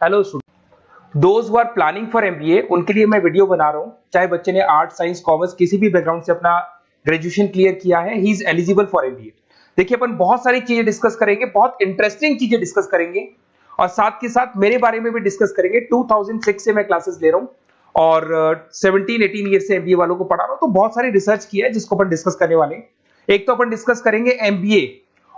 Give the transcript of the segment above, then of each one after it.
Hello student, those who are planning for MBA उनके लिए मैं वीडियो बना रहा हूं। चाहे बच्चे ने आर्ट, साइंस, कॉमर्स किसी भी बैकग्राउंड से अपना ग्रेजुएशन क्लियर किया है, he is eligible for MBA. देखिए, अपन बहुत सारी चीजें डिस्कस करेंगे, बहुत इंटरेस्टिंग चीजें डिस्कस करेंगे और साथ के साथ मेरे बारे में भी डिस्कस करेंगे। 2006 से मैं क्लासेस ले रहा हूं और 17-18 ईयर से एमबीए वालों को पढ़ा रहा हूं, तो बहुत सारी रिसर्च की है जिसको अपन डिस्कस करने वाले हैं। एक तो अपन डिस्कस करेंगे एमबीए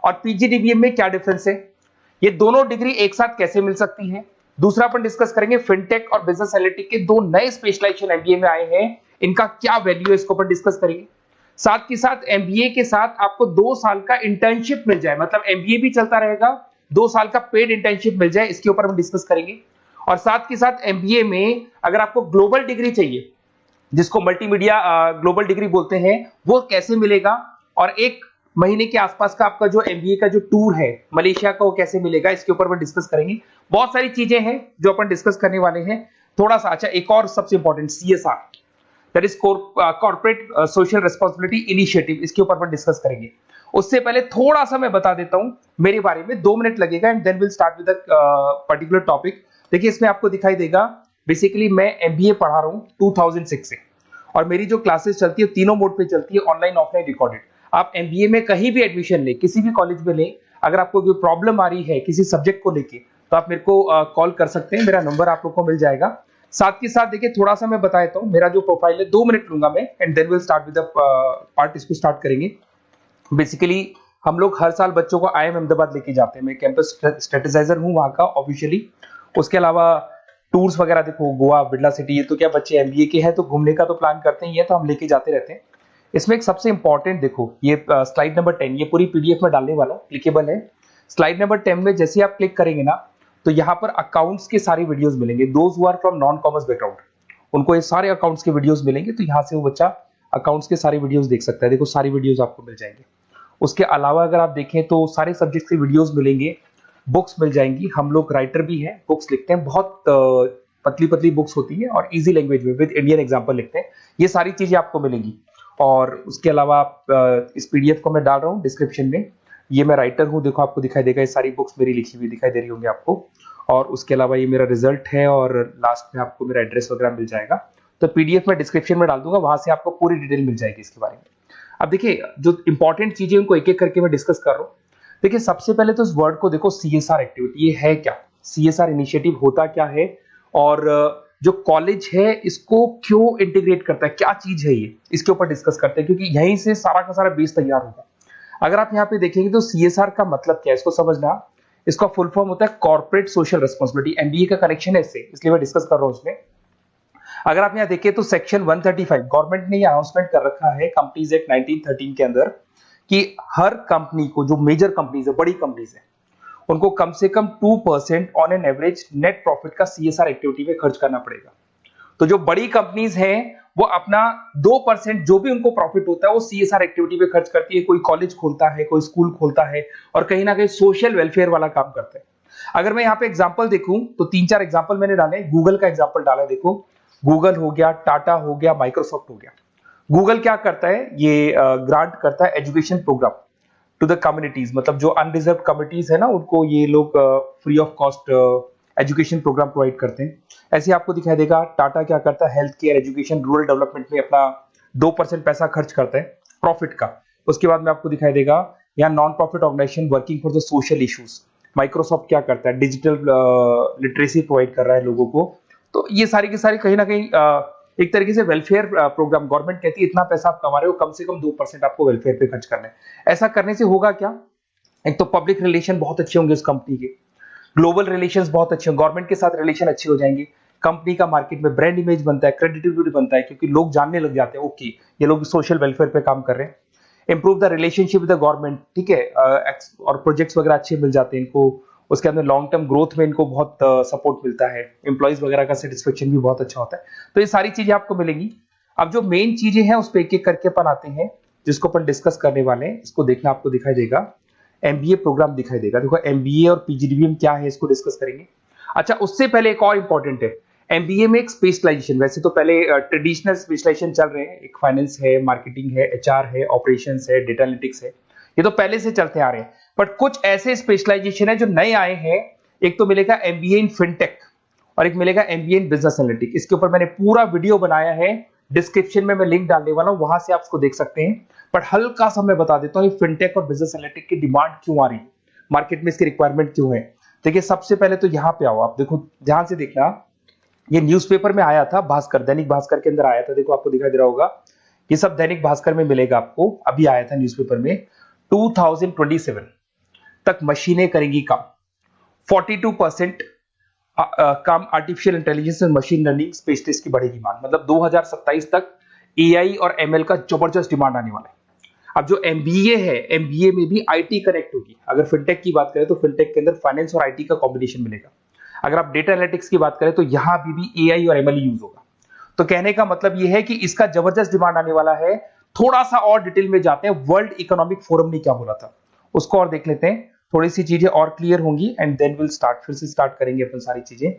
और पीजीडीबीएम में क्या डिफरेंस है, ये दोनों डिग्री एक साथ कैसे मिल सकती है। दूसरा अपन डिस्कस करेंगे फिनटेक और बिजनेस एनालिटिक के दो नए स्पेशलाइजेशन एमबीए में आए हैं, इनका क्या वैल्यू है, इसको अपन डिस्कस करेंगे। साथ के साथ एमबीए के साथ आपको 2 साल का इंटर्नशिप मिल जाए, मतलब एमबीए भी चलता रहेगा, 2 साल का पेड इंटर्नशिप मिल जाए, इसके ऊपर हम डिस्कस करेंगे। और साथ के साथ एमबीए में अगर आपको ग्लोबल डिग्री चाहिए, जिसको मल्टीमीडिया ग्लोबल डिग्री बोलते हैं, वो कैसे मिलेगा, और 1 महीने के आसपास का आपका जो एमबीए का जो टूर है मलेशिया का, वो कैसे मिलेगा, इसके ऊपर हम डिस्कस करेंगे। बहुत सारी चीजें हैं जो अपन डिस्कस करने वाले हैं। थोड़ा सा अच्छा, एक और सबसे important CSR, that is corporate social responsibility initiative, इसके ऊपर अपन डिस्कस करेंगे। उससे पहले थोड़ा सा मैं बता देता हूं मेरे बारे में, 2 मिनट लगेगा and then will start with particular topic. देखिए, इसमें आपको दिखाई देगा बेसिकली मैं एमबीए पढ़ा रहा हूं 2006 से, और मेरी जो क्लासेस चलती है तीनों मोड पे चलती है, ऑनलाइन, ऑफलाइन, रिकॉर्डेड। आप एमबीए में कहीं भी एडमिशन ले, किसी भी कॉलेज में ले, अगर आपको कोई प्रॉब्लम आ रही है किसी सब्जेक्ट को लेके, तो आप मेरे को कॉल कर सकते हैं, मेरा नंबर आप लोग को मिल जाएगा। साथ के साथ देखिए, थोड़ा सा मैं बता देता हूं मेरा जो प्रोफाइल है, 2 मिनट लूंगा मैं and then will start with the part, इसको स्टार्ट करेंगे। बेसिकली हम लोग हर साल बच्चों को आईएम अहमदाबाद लेके जाते हैं, मैं कैंपस स्ट्रेटेजाइजर हूं वहां का ऑफिशियली। उसके अलावा टूर्स वगैरह, देखो गोवा, बिरला सिटी, ये तो क्या बच्चे एमबीए के हैं तो घूमने का तो प्लान करते ही है, तो हम लेके जाते रहते हैं। इसमें एक सबसे इंपॉर्टेंट, देखो ये स्लाइड नंबर 10, ये पूरी पीडीएफ में डालने वाला हूं, क्लिकेबल है। स्लाइड नंबर 10 में जैसे आप क्लिक करेंगे ना, तो यहाँ पर अकाउंट्स के सारी वीडियोस मिलेंगे। Those who are from non commerce background, उनको ये सारे अकाउंट्स के वीडियोस मिलेंगे, तो यहाँ से वो बच्चा अकाउंट्स के सारी वीडियोस देख सकता है। देखो, सारी वीडियोस आपको मिल जाएंगे। उसके अलावा अगर आप देखें तो सारे सब्जेक्ट के वीडियोस मिलेंगे, बुक्स मिल जाएंगी। हम लोग राइटर भी हैं, बुक्स लिखते हैं, बहुत पतली पतली बुक्स होती है और इजी लैंग्वेज में विद इंडियन एग्जांपल लिखते हैं। ये सारी चीजें आपको मिलेंगी। और उसके अलावा इस पीडीएफ को मैं डाल रहा हूँ डिस्क्रिप्शन में, ये मैं राइटर हूँ, देखो आपको दिखाई देगा, ये सारी बुक्स मेरी लिखी हुई दिखाई दे रही होंगी आपको। और उसके अलावा ये मेरा रिजल्ट है और लास्ट में आपको मेरा एड्रेस वगैरह मिल जाएगा। तो पीडीएफ में डिस्क्रिप्शन में डाल दूंगा, वहां से आपको पूरी डिटेल मिल जाएगी इसके बारे में। अब देखिए, जो इंपॉर्टेंट चीजें उनको एक एक करके मैं डिस्कस कर रहा हूँ। देखिए, सबसे पहले तो इस वर्ड को देखो, सीएसआर एक्टिविटी, ये है क्या, सीएसआर इनिशिएटिव होता क्या है, और जो कॉलेज है इसको क्यों इंटीग्रेट करता है, क्या चीज है ये, इसके ऊपर डिस्कस करते हैं, क्योंकि यहीं से सारा का सारा बेस तैयार होगा। अगर आप यहाँ पे देखेंगे तो सीएसआर का मतलब क्या है, इसको समझना। इसका फुल फॉर्म होता है कॉर्पोरेट सोशल रिस्पांसिबिलिटी। एमबीए का कनेक्शन है इससे, इसलिए मैं डिस्कस कर रहा हूँ उसमें। अगर आप यहाँ देखें तो सेक्शन 135 गवर्नमेंट ने यह अनाउंसमेंट कर रखा है कंपनीज एक्ट 1913 के अंदर, कि हर कंपनी को, जो मेजर कंपनीज है, बड़ी कंपनीज है, उनको कम से कम 2% on an average net profit का सीएसआर एक्टिविटी में खर्च करना पड़ेगा। तो जो बड़ी कंपनीज हैं वो अपना 2% जो भी उनको प्रॉफिट होता है वो सीएसआर एक्टिविटी पे खर्च करती है। कोई कॉलेज खोलता है, कोई स्कूल खोलता है, और कहीं ना कहीं सोशल वेलफेयर वाला काम करता है। अगर मैं यहाँ पे एग्जांपल देखूं तो 3-4 एग्जांपल मैंने डाले। गूगल का एग्जांपल डाला, देखो गूगल हो गया, टाटा हो गया, माइक्रोसॉफ्ट हो गया। गूगल क्या करता है, ये ग्रांट करता है education programme to the communities, मतलब जो अनरिजर्व कम्युनिटीज है ना, उनको ये लोग free of cost education programme provide करते हैं। ऐसे आपको दिखाई देगा टाटा क्या करता है, health care, education, rural development में अपना 2% पैसा खर्च करता है प्रॉफिट का। उसके बाद में आपको दिखाई देगा यहाँ non profit organisation working for the social issues. Microsoft क्या करता है, डिजिटल लिटरेसी प्रोवाइड कर रहा है लोगों को। तो ये सारी की सारी कहीं ना कहीं एक तरीके से वेलफेयर प्रोग्राम। गवर्नमेंट कहती है इतना पैसा आप कमा रहे हो, कम से कम 2% आपको वेलफेयर पे खर्च करना है। ऐसा करने से होगा क्या, एक तो पब्लिक रिलेशन बहुत अच्छे होंगे उस कंपनी के, ग्लोबल रिलेशंस बहुत अच्छे होंगे, गवर्नमेंट के साथ रिलेशन अच्छे हो जाएंगे, कंपनी का मार्केट में ब्रांड इमेज बनता है, क्रेडिबिलिटी बनता है, क्योंकि लोग जानने लग जाते हैं ओके ये लोग सोशल वेलफेयर पे काम कर रहे हैं। Improve the relationship with the government, ठीक है, और प्रोजेक्ट्स वगैरह अच्छे मिल जाते हैं इनको। उसके अंदर लॉन्ग टर्म ग्रोथ में इनको बहुत सपोर्ट मिलता है, एम्प्लॉइज वगैरह का सेटिस्फेक्शन भी बहुत अच्छा होता है। तो ये सारी चीजें आपको मिलेंगी। अब जो मेन चीजें हैं उस पर एक एक करके अपन आते हैं, जिसको अपन डिस्कस करने वाले हैं। इसको देखना, आपको दिखाई देगा एमबीए प्रोग्राम दिखाई देगा। देखो एमबीए और पीजीडीबीएम क्या है, इसको डिस्कस करेंगे। अच्छा, उससे पहले एक और इंपॉर्टेंट है, एमबीए में एक स्पेशलाइजेशन। वैसे तो पहले ट्रेडिशनल स्पेशलाइजेशन चल रहे हैं, एक फाइनेंस है, मार्केटिंग है, एचआर है, ऑपरेशंस है, डेटा एनालिटिक्स है, ये तो पहले से चलते आ रहे हैं। बट कुछ ऐसे स्पेशलाइजेशन है जो नए आए हैं। एक तो मिलेगा एमबीए इन फिनटेक, और एक मिलेगा एमबीए इन बिजनेस एनालिटिक्स। इसके ऊपर मैंने पूरा वीडियो बनाया है, डिस्क्रिप्शन में मैं लिंक डालने वाला हूं, वहां से आप इसको देख सकते हैं। बट हल्का सा मैं बता देता हूं फिनटेक और बिजनेस एनालिटिक्स की डिमांड क्यों आ रही है, मार्केट में इसकी रिक्वायरमेंट क्यों है। देखिए सबसे पहले तो यहाँ पे आओ, आप देखो ध्यान से देखना, ये न्यूज़पेपर में आया था, भास्कर, दैनिक भास्कर के अंदर आया था। देखो आपको दिखाई दे रहा होगा, ये सब दैनिक भास्कर में मिलेगा आपको, अभी आया था न्यूज़पेपर में। 2027 तक मशीनें करेंगी काम, 42% काम आर्टिफिशियल इंटेलिजेंस और मशीन लर्निंग स्पेशलिस्ट की बढ़ेगी मांग। मतलब 2027 तक एआई और एमएल का जबरदस्त डिमांड आने वाला है। अब जो एमबीए है, एमबीए में भी आईटी कनेक्ट होगी। अगर फिनटेक की बात करें तो फिनटेक के अंदर फाइनेंस और आईटी का कॉम्बिनेशन मिलेगा। अगर आप डेटा एनालिटिक्स की बात करें तो यहां भी एआई और एमएल यूज होगा। तो कहने का मतलब यह है कि इसका जबरदस्त डिमांड आने वाला है। थोड़ा सा और डिटेल में जाते हैं, वर्ल्ड इकोनॉमिक फोरम ने क्या बोला था उसको और देख लेते हैं, थोड़ी सी चीजें और क्लियर होंगी एंड देन विल स्टार्ट, फिर से स्टार्ट करेंगे अपन सारी चीजें।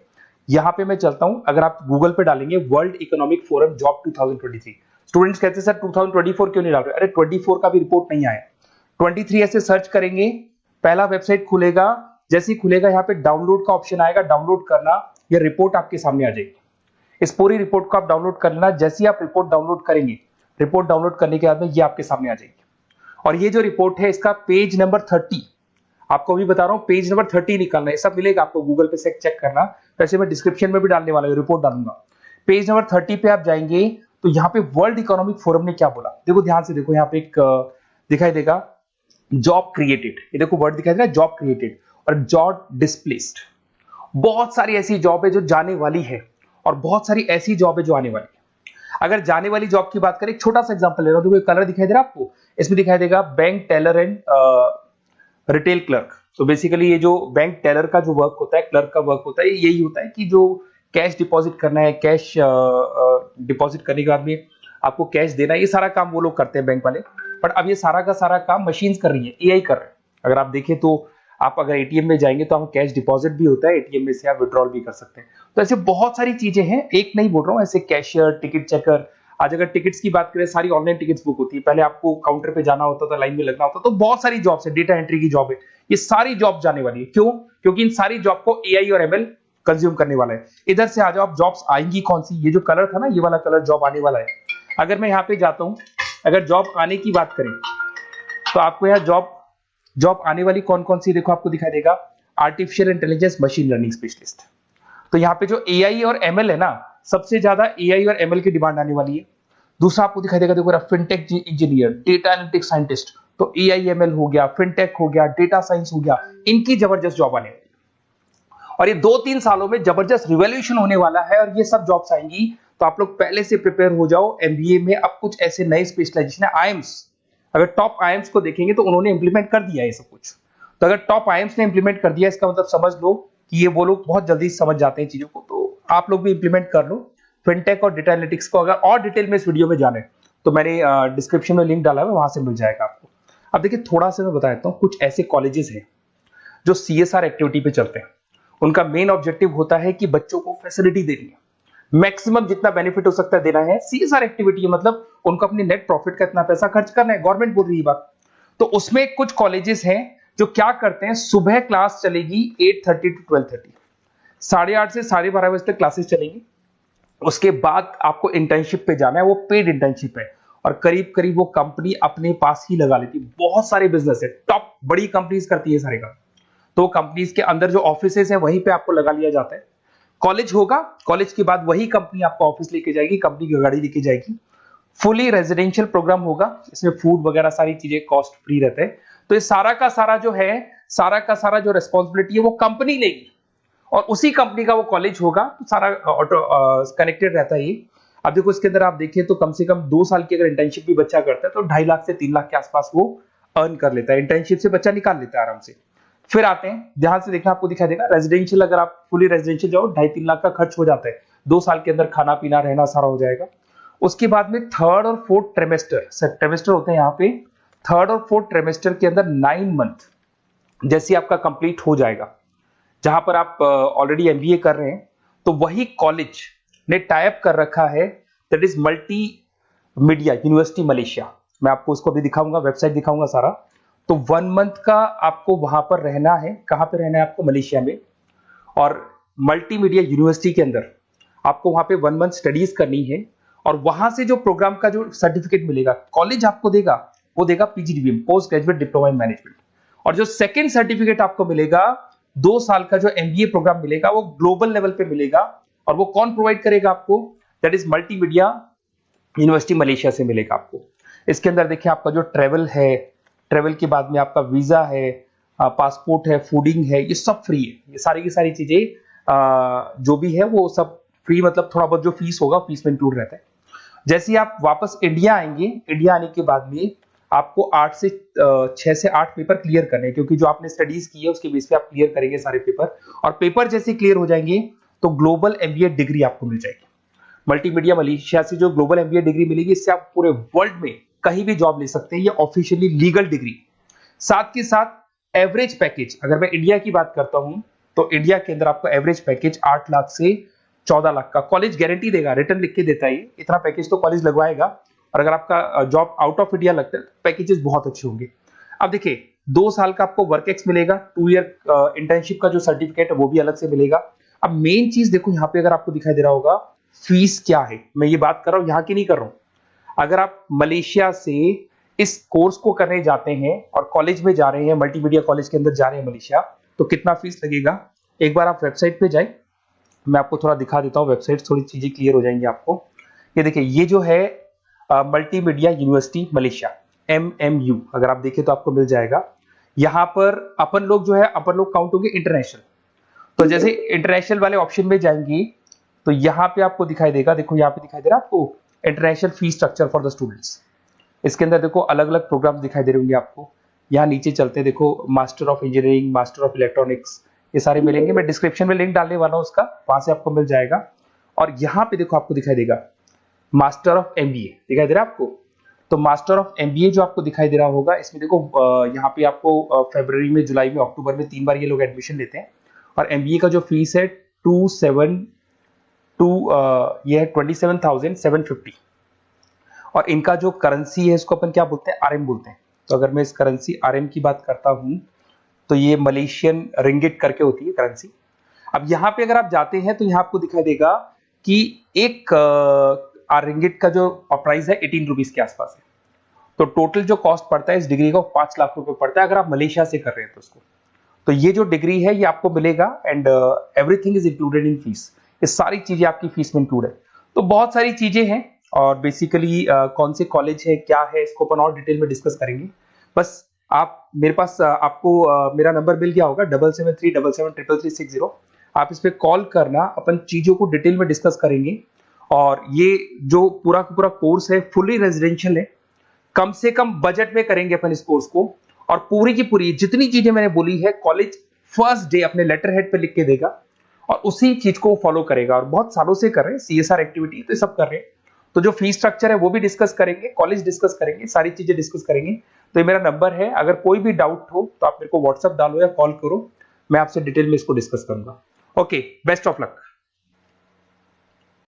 यहां पे मैं चलता हूं, अगर आप गूगल पे डालेंगे world economic forum job 2023, students कहते हैं सर 2024 क्यों नहीं डाल रहे, अरे 24 का भी रिपोर्ट नहीं आया, 23 ऐसे सर्च करेंगे, पहला वेबसाइट खुलेगा, जैसे ही खुलेगा यहाँ पे डाउनलोड का ऑप्शन आएगा, डाउनलोड करना, ये रिपोर्ट आपके सामने आ जाएगी। इस पूरी रिपोर्ट को आप डाउनलोड कर लेना। जैसे ही आप रिपोर्ट डाउनलोड करेंगे, रिपोर्ट डाउनलोड करने के बाद में ये आपके सामने आ जाएगी। और ये जो रिपोर्ट है इसका पेज नंबर 30, आपको भी बता रहा हूं पेज नंबर 30 निकालना है, सब मिलेगा आपको गूगल पे से चेक करना, वैसे मैं डिस्क्रिप्शन में भी डालने वाला हूं, रिपोर्ट डालूंगा। पेज नंबर 30 पे आप जाएंगे तो यहाँ पे वर्ल्ड इकोनॉमिक फोरम ने क्या बोला, देखो ध्यान से देखो, यहाँ पे एक दिखाई देगा जॉब क्रिएटेड, ये देखो वर्ड दिखाई दे रहा है जॉब क्रिएटेड और जॉब डिस्प्लेस्ड। बहुत सारी ऐसी जॉब है जो जाने वाली है और बहुत सारी ऐसी जॉब है जो आने वाली है। अगर जाने वाली जॉब की बात करें, एक छोटा सा एग्जांपल ले रहा हूं, देखो कलर दिखाई दे रहा है आपको, इसमें दिखाई देगा bank teller and retail clerk. तो बेसिकली ये जो बैंक टेलर का जो वर्क होता है, क्लर्क का वर्क होता है, यही होता है कि जो कैश डिपॉजिट करना है, कैश डिपॉजिट करने के बाद में आपको कैश देना है, ये सारा काम वो लोग करते हैं बैंक वाले। बट अब ये सारा का सारा काम मशीन्स कर रही है, एआई कर रहे हैं। अगर आप देखें तो आप अगर एटीएम में जाएंगे तो आप कैश डिपॉजिट भी होता है, एटीएम में से आप विड्रॉल भी कर सकते हैं। तो ऐसे बहुत सारी चीजें हैं, एक नहीं बोल रहा हूँ, ऐसे कैशियर, टिकट चेकर। आज अगर टिकट्स की बात करें, सारी ऑनलाइन टिकट्स बुक होती है, पहले आपको काउंटर पे जाना होता था, लाइन में लगना होता, तो बहुत सारी जॉब्स है, डेटा एंट्री की जॉब है, ये सारी जॉब जाने वाली है। क्यों? क्योंकि इन सारी जॉब को एआई और एमएल कंज्यूम करने वाला है। इधर से आ जाओ, आप जॉब्स आएंगी कौन सी, ये जो कलर था ना, ये वाला कलर जॉब आने वाला है। अगर मैं यहाँ पे जाता हूँ, अगर जॉब आने की बात करें तो आपको यहाँ जॉब आने वाली कौन कौन सी, देखो आपको दिखाई देगा artificial intelligence machine learning specialist. तो यहाँ पे जो एआई और एमएल है ना, सबसे ज्यादा एआई और एमएल की डिमांड आने वाली है। दूसरा आपको दिखाई देगा, देखो fintech engineer, data analytics scientist, तो एआई एमएल हो गया, फिनटेक हो गया, डेटा साइंस हो गया, इनकी जबरदस्त जॉब आने वाली है। और ये 2-3 सालों में जबरदस्त रिवॉल्यूशन होने वाला है और ये सब जॉब्स आएंगी। तो आप लोग पहले से प्रिपेयर हो जाओ। एमबीए में अब कुछ ऐसे नए स्पेशलाइजेशन है, आईएम्स, अगर टॉप आईएम्स को देखेंगे तो उन्होंने इंप्लीमेंट कर दिया है ये सब कुछ। तो अगर टॉप आईएम्स ने इंप्लीमेंट कर दिया, इसका मतलब समझ लो कि ये वो लोग बहुत जल्दी समझ जाते हैं चीजों को, तो आप लोग भी इंप्लीमेंट कर लो फिनटेक और डेटा एनालिटिक्स को। अगर और डिटेल में इस वीडियो में जाने तो मैंने डिस्क्रिप्शन में लिंक डाला है, वहां से मिल जाएगा आपको। अब देखिए थोड़ा सा मैं बता देता हूँ, कुछ ऐसे कॉलेजेस हैं जो सीएसआर एक्टिविटी पे चलते हैं। उनका मेन ऑब्जेक्टिव होता है कि बच्चों को फैसिलिटी देनी है, मैक्सिमम जितना बेनिफिट हो सकता है देना है। सीएसआर एक्टिविटी मतलब उनको अपनी नेट प्रॉफिट का इतना पैसा खर्च करना है, गवर्नमेंट बोल रही है बात। तो उसमें कुछ कॉलेजेस हैं जो क्या करते हैं, सुबह क्लास चलेगी 8:30 to 12:30, 8:30 से 12:30 बजे तक क्लासेस चलेंगी। उसके बाद आपको इंटर्नशिप पे जाना है, वो पेड इंटर्नशिप है और करीब करीब वो कंपनी अपने पास ही लगा लेती है। बहुत सारे बिजनेस है, टॉप बड़ी कंपनीज करती है सारे काम। तो कंपनीज के अंदर जो ऑफिसेस है वहीं पे आपको लगा लिया जाता है। कॉलेज होगा, कॉलेज के बाद वही कंपनी आपको ऑफिस लेके जाएगी, कंपनी की गाड़ी लेके जाएगी। फुली रेजिडेंशियल प्रोग्राम होगा, इसमें फूड वगैरह सारी चीजें कॉस्ट फ्री रहते हैं। तो ये सारा का सारा जो है, सारा का सारा जो रिस्पॉन्सिबिलिटी है वो कंपनी लेगी और उसी कंपनी का वो कॉलेज होगा। तो सारा ऑटो कनेक्टेड रहता है ये। अब देखो इसके अंदर आप देखें तो कम से कम 2 साल की अगर इंटर्नशिप भी बच्चा करता है तो 2.5 लाख से 3 लाख के आसपास वो अर्न कर लेता है, इंटर्नशिप से बच्चा निकाल लेता है आराम से। फिर आते हैं, ध्यान से देखना, आपको दिखाई देगा रेजिडेंशियल, अगर आप फुली रेजिडेंशियल जाओ 2.5-3 लाख का खर्च हो जाता है। 2 साल के अंदर खाना पीना रहना सारा हो जाएगा। उसके बाद में 3rd और 4th ट्रिमेस्टर होते हैं यहाँ पे। 3rd और 4th ट्रिमेस्टर के अंदर 9 मंथ जैसे आपका कंप्लीट हो जाएगा, जहां पर आप ऑलरेडी एमबीए कर रहे हैं, तो वही कॉलेज ने टाइप कर रखा है, that is multi media university Malaysia. मैं आपको उसको भी दिखाऊंगा, वेबसाइट दिखाऊंगा सारा। तो 1 मंथ का आपको वहां पर रहना है। कहां पे रहना है आपको? मलेशिया में। और मल्टीमीडिया यूनिवर्सिटी के अंदर आपको वहां पे 1 मंथ स्टडीज करनी है और वहां से जो प्रोग्राम का जो सर्टिफिकेट मिलेगा कॉलेज आपको देगा, वो देगा PGDBM, post graduate diploma in management. और जो सेकंड सर्टिफिकेट आपको मिलेगा 2 साल का जो एमबीए प्रोग्राम मिलेगा वो ग्लोबल लेवल पे मिलेगा। और वो कौन प्रोवाइड करेगा आपको? That is multimedia university Malaysia से मिलेगा आपको। इसके अंदर देखिए आपका जो ट्रेवल है, ट्रेवल के बाद में आपका वीजा है, पासपोर्ट है, फूडिंग है, ये सब फ्री है। ये सारी की सारी चीजें जो भी है वो सब फ्री, मतलब थोड़ा बहुत जो फीस होगा फीस में इंक्लूड रहता है। जैसे ही आप वापस इंडिया आएंगे, इंडिया आने के बाद में आपको 6 से 8 पेपर क्लियर करने हैं, क्योंकि जो आपने स्टडीज की है उसके बेस पे आप क्लियर करेंगे सारे पेपर। और पेपर जैसे क्लियर हो जाएंगे तो ग्लोबल एमबीए डिग्री आपको मिल जाएगी। मल्टीमीडिया मलेशिया से जो ग्लोबल एमबीए डिग्री मिलेगी, इससे आप पूरे वर्ल्ड में कहीं भी जॉब ले सकते हैं। ये ऑफिशियली लीगल डिग्री। साथ के साथ एवरेज पैकेज, अगर मैं इंडिया की बात करता हूं तो इंडिया के अंदर आपको एवरेज पैकेज 8 लाख से 14 लाख का कॉलेज गारंटी देगा, रिटर्न लिख के देता है। इतना पैकेज तो कॉलेज लगवाएगा। और अगर आपका जॉब आउट ऑफ इंडिया लगता है तो पैकेजेस बहुत अच्छे होंगे। अब देखिए 2 साल का आपको वर्क एक्स मिलेगा, 2 ईयर इंटर्नशिप का जो सर्टिफिकेट है वो भी अलग से मिलेगा। अब मेन चीज देखो यहाँ पे, अगर आपको दिखाई दे रहा होगा फीस क्या है, मैं ये बात कर रहा हूँ यहाँ की नहीं कर रहा हूं। अगर आप मलेशिया से इस कोर्स को करने जाते हैं और कॉलेज में जा रहे हैं, मल्टीमीडिया कॉलेज के अंदर जा रहे हैं मलेशिया, तो कितना फीस लगेगा? एक बार आप वेबसाइट पे जाए, मैं आपको थोड़ा दिखा देता हूँ, वेबसाइट थोड़ी चीजें क्लियर हो जाएंगी आपको। ये देखिए, ये जो है मल्टीमीडिया यूनिवर्सिटी मलेशिया, MMU, अगर आप देखें तो आपको मिल जाएगा। यहाँ पर अपन लोग जो है, अपन लोग काउंट होंगे इंटरनेशनल। तो जैसे इंटरनेशनल वाले ऑप्शन में जाएंगे तो यहाँ पे आपको दिखाई देगा, देखो यहाँ पे दिखाई दे रहा है आपको international fees structure for the students. इसके अंदर देखो अलग अलग प्रोग्राम दिखाई दे रहे होंगे आपको। यहाँ नीचे चलते हैं, देखो master of engineering, master of electronics, ये सारे मिलेंगे। मैं डिस्क्रिप्शन में लिंक डालने वाला हूँ उसका, वहां से आपको मिल जाएगा। और यहाँ पे देखो आपको दिखाई देगा मास्टर ऑफ एमबीए, दिखाई दे रहा है आपको। तो मास्टर ऑफ एमबीए जो आपको दिखाई दे रहा होगा, इसमें देखो यहाँ पे आपको फरवरी में, जुलाई में, अक्टूबर में 3 बार ये लोग एडमिशन लेते हैं। और एमबीए का जो फीस है 27,750। और इनका जो करेंसी है इसको अपन क्या बोलते हैं? आरएम बोलते हैं। तो अगर मैं इस करेंसी आरएम की बात करता हूं तो ये मलेशियन रिंगिट करके होती है करेंसी। अब यहाँ पे अगर आप जाते हैं तो यहाँ आपको दिखाई देगा कि एक रिंगिट का जो प्राइस है 18 रुपीज के आसपास है। तो टोटल जो कॉस्ट पड़ता है इस डिग्री को 5 लाख रुपए पड़ता है, अगर आप मलेशिया से कर रहे हैं तो उसको। तो ये जो डिग्री है ये आपको मिलेगा and everything is included in fees. ये सारी चीजें आपकी फीस में इंक्लूड है। तो बहुत सारी चीजें हैं और बेसिकली कौन से कॉलेज है, क्या है, इसको अपन और डिटेल में डिस्कस करेंगे। बस आप मेरे पास आपको मेरा नंबर मिल गया होगा 7737773360। आप इस पे कॉल करना, अपन चीजों को डिटेल में डिस्कस करेंगे। और ये जो पूरा का पूरा कोर्स है फुली रेजिडेंशियल है, कम से कम बजट में करेंगे अपन इस कोर्स को। और पूरी की पूरी जितनी चीजें मैंने बोली है कॉलेज फर्स्ट डे अपने लेटर हेड पे लिख के देगा और उसी चीज को फॉलो करेगा। और बहुत सालों से कर रहे हैं CSR एक्टिविटी, तो सब कर रहे हैं। तो जो फीस स्ट्रक्चर है वो भी डिस्कस करेंगे, कॉलेज डिस्कस करेंगे, सारी चीजें डिस्कस करेंगे। तो ये मेरा नंबर है, अगर कोई भी डाउट हो तो आप मेरे को व्हाट्सएप डालो या कॉल करो, मैं आपसे डिटेल में इसको डिस्कस करूंगा। Okay, best of luck.